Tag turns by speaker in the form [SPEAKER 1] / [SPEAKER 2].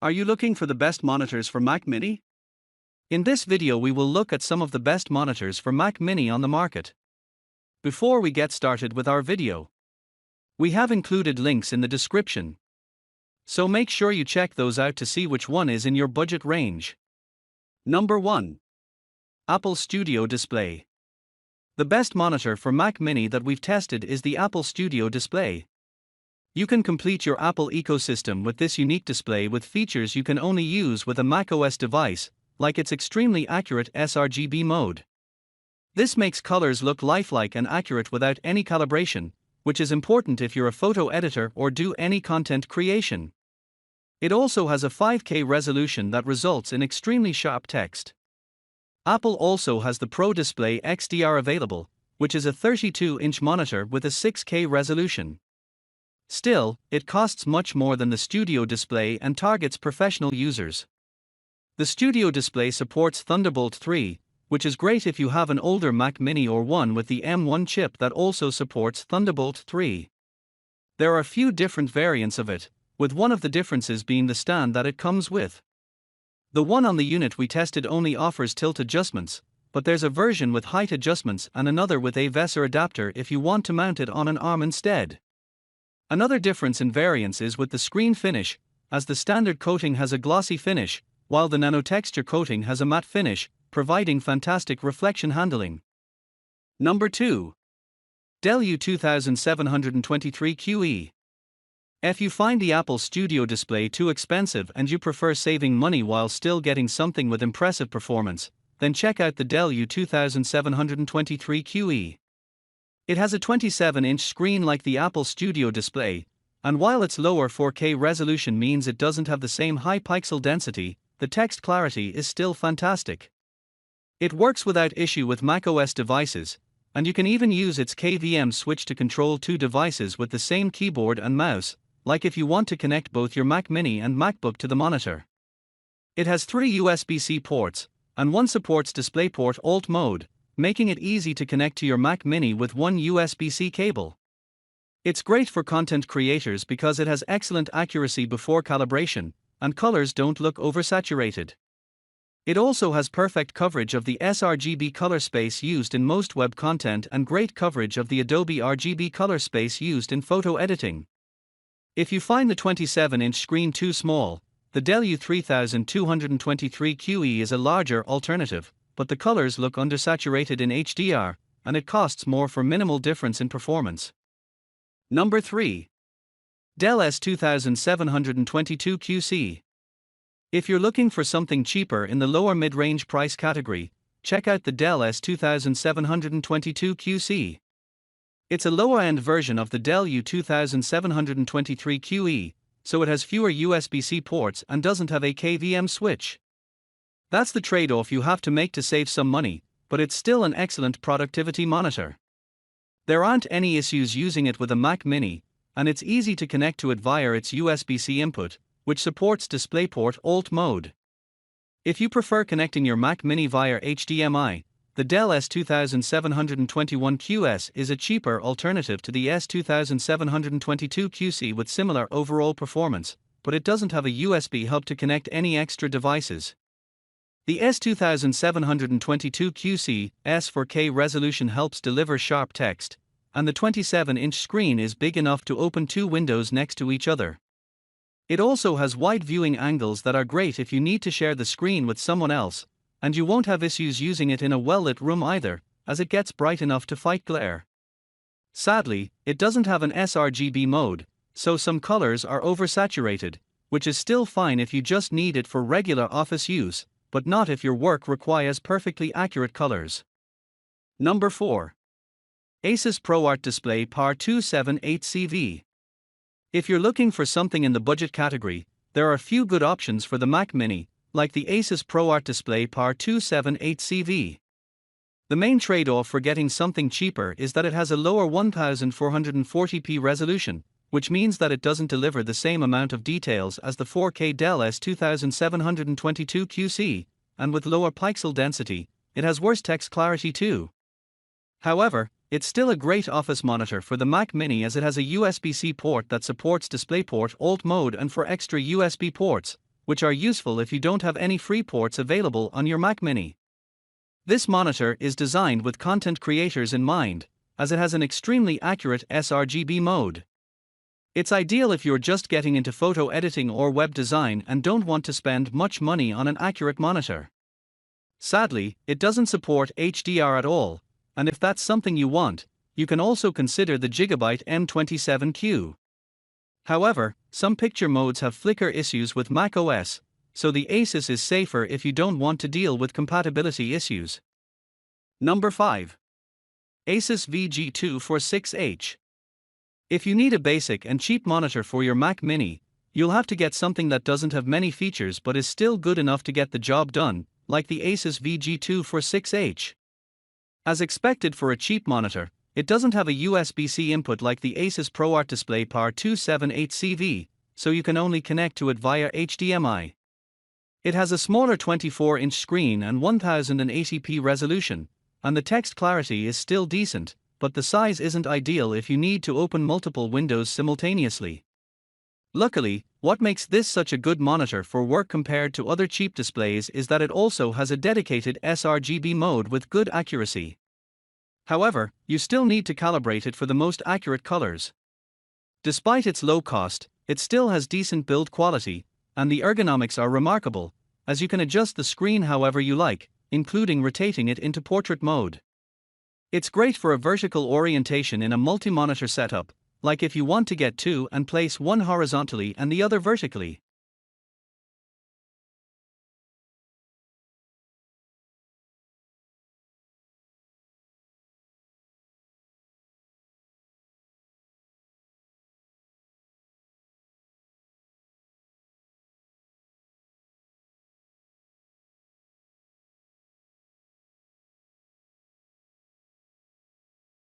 [SPEAKER 1] Are you looking for the best monitors for Mac Mini? In this video we will look at some of the best monitors for Mac Mini on the market. Before we get started with our video, we have included links in the description, so make sure you check those out to see which one is in your budget range. Number 1. Apple Studio Display. The best monitor for Mac Mini that we've tested is the Apple Studio Display. You can complete your Apple ecosystem with this unique display with features you can only use with a macOS device, like its extremely accurate sRGB mode. This makes colors look lifelike and accurate without any calibration, which is important if you're a photo editor or do any content creation. It also has a 5K resolution that results in extremely sharp text. Apple also has the Pro Display XDR available, which is a 32-inch monitor with a 6K resolution. Still, it costs much more than the Studio Display and targets professional users. The Studio Display supports Thunderbolt 3, which is great if you have an older Mac Mini or one with the M1 chip that also supports Thunderbolt 3. There are a few different variants of it, with one of the differences being the stand that it comes with. The one on the unit we tested only offers tilt adjustments, but there's a version with height adjustments and another with a VESA adapter if you want to mount it on an arm instead. Another difference in variants is with the screen finish, as the standard coating has a glossy finish, while the nanotexture coating has a matte finish, providing fantastic reflection handling. Number 2. Dell U2723 QE. If you find the Apple Studio Display too expensive and you prefer saving money while still getting something with impressive performance, then check out the Dell U2723 QE. It has a 27-inch screen like the Apple Studio Display, and while its lower 4K resolution means it doesn't have the same high pixel density, the text clarity is still fantastic. It works without issue with macOS devices, and you can even use its KVM switch to control two devices with the same keyboard and mouse, like if you want to connect both your Mac Mini and MacBook to the monitor. It has 3 USB-C ports, and one supports DisplayPort Alt mode, making it easy to connect to your Mac Mini with one USB-C cable. It's great for content creators because it has excellent accuracy before calibration, and colors don't look oversaturated. It also has perfect coverage of the sRGB color space used in most web content and great coverage of the Adobe RGB color space used in photo editing. If you find the 27-inch screen too small, the Dell U2723 QE is a larger alternative, but the colors look undersaturated in HDR, and it costs more for minimal difference in performance. Number 3. Dell S2722 QC. If you're looking for something cheaper in the lower mid-range price category, check out the Dell S2722 QC. It's a lower-end version of the Dell U2723 QE, so it has fewer USB-C ports and doesn't have a KVM switch. That's the trade-off you have to make to save some money, but it's still an excellent productivity monitor. There aren't any issues using it with a Mac Mini, and it's easy to connect to it via its USB-C input, which supports DisplayPort Alt mode. If you prefer connecting your Mac Mini via HDMI, the Dell S2722 QS is a cheaper alternative to the S2722 QC with similar overall performance, but it doesn't have a USB hub to connect any extra devices. The S2722 QC S4K resolution helps deliver sharp text, and the 27-inch screen is big enough to open two windows next to each other. It also has wide viewing angles that are great if you need to share the screen with someone else, and you won't have issues using it in a well-lit room either, as it gets bright enough to fight glare. Sadly, it doesn't have an sRGB mode, so some colors are oversaturated, which is still fine if you just need it for regular office use, but not if your work requires perfectly accurate colors. Number 4. Asus ProArt Display Power 278CV. If you're looking for something in the budget category, there are a few good options for the Mac Mini, like the Asus ProArt Display Power 278CV. The main trade-off for getting something cheaper is that it has a lower 1440p resolution, which means that it doesn't deliver the same amount of details as the 4K Dell S2722 QC, and with lower pixel density, it has worse text clarity too. However, it's still a great office monitor for the Mac Mini as it has a USB-C port that supports DisplayPort Alt mode, and for extra USB ports, which are useful if you don't have any free ports available on your Mac Mini. This monitor is designed with content creators in mind, as it has an extremely accurate sRGB mode. It's ideal if you're just getting into photo editing or web design and don't want to spend much money on an accurate monitor. Sadly, it doesn't support HDR at all, and if that's something you want, you can also consider the Gigabyte M27Q. However, some picture modes have flicker issues with macOS, so the Asus is safer if you don't want to deal with compatibility issues. Number 5. Asus VG246H. If you need a basic and cheap monitor for your Mac Mini, you'll have to get something that doesn't have many features but is still good enough to get the job done, like the Asus VG246H. As expected for a cheap monitor, it doesn't have a USB-C input like the Asus ProArt DisplayPower 278CV, so you can only connect to it via HDMI. It has a smaller 24-inch screen and 1080p resolution, and the text clarity is still decent, but the size isn't ideal if you need to open multiple windows simultaneously. Luckily, what makes this such a good monitor for work compared to other cheap displays is that it also has a dedicated sRGB mode with good accuracy. However, you still need to calibrate it for the most accurate colors. Despite its low cost, it still has decent build quality, and the ergonomics are remarkable, as you can adjust the screen however you like, including rotating it into portrait mode. It's great for a vertical orientation in a multi-monitor setup, like if you want to get two and place one horizontally and the other vertically.